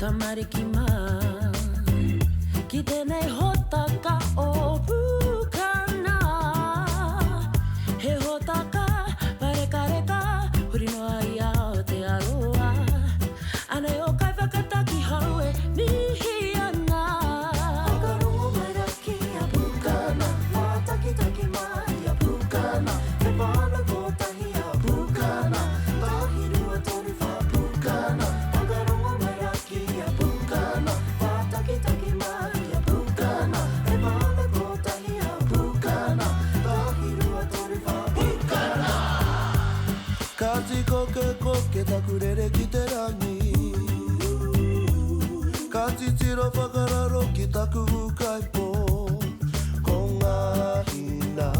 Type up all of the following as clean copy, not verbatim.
Tamarikima Kitene hotaka o bukana He hotaka parekareka Hurino aia o te aroa Ane o kai whakataki haue mihiana Whakarongo mai raki a bukana Mātakitaki mai a bukana He wāna kotahi a bukana Tahirua toru wha bukana Whakarongo mai raki a bukana Mātakitaki mai a bukana He wāna kotahi a bukana Tahirua toru wha bukana Kati koke takurere ki te rangi Kati tiro whakararo ki taku ukaipo Ko ngā hina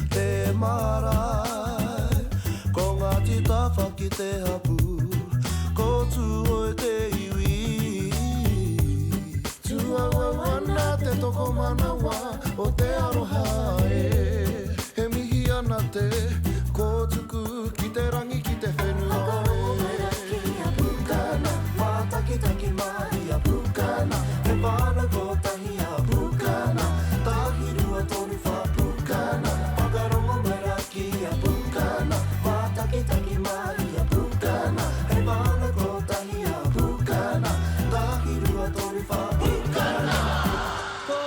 te marae Ko ngā titawha ki te hapu Ko tuoe te iwi Tuawa wana te toko manawa O te aroha He mihi ana te kōtuku ki te rangi ki te whenua Whakarongo mai raki a bukana Mātakitaki mai a bukana He wāna kotahi a bukana Tahirua toru wha bukana Whakarongo mai raki a bukana Mātakitaki mai a bukana He wāna kotahi a bukana Tahirua toru wha bukana Ko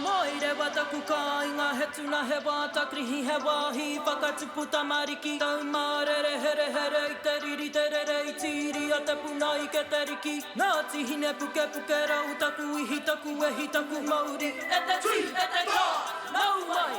moire wataku ka inga he tuna he wātakrihi he wāhi Whakatupu tamariki tau mārere here here I te riri te rere I tīri a te puna I ke te riki Ngāti hine puke puke rau taku I hitaku e hitaku mauri E te tui e te kā Nau mai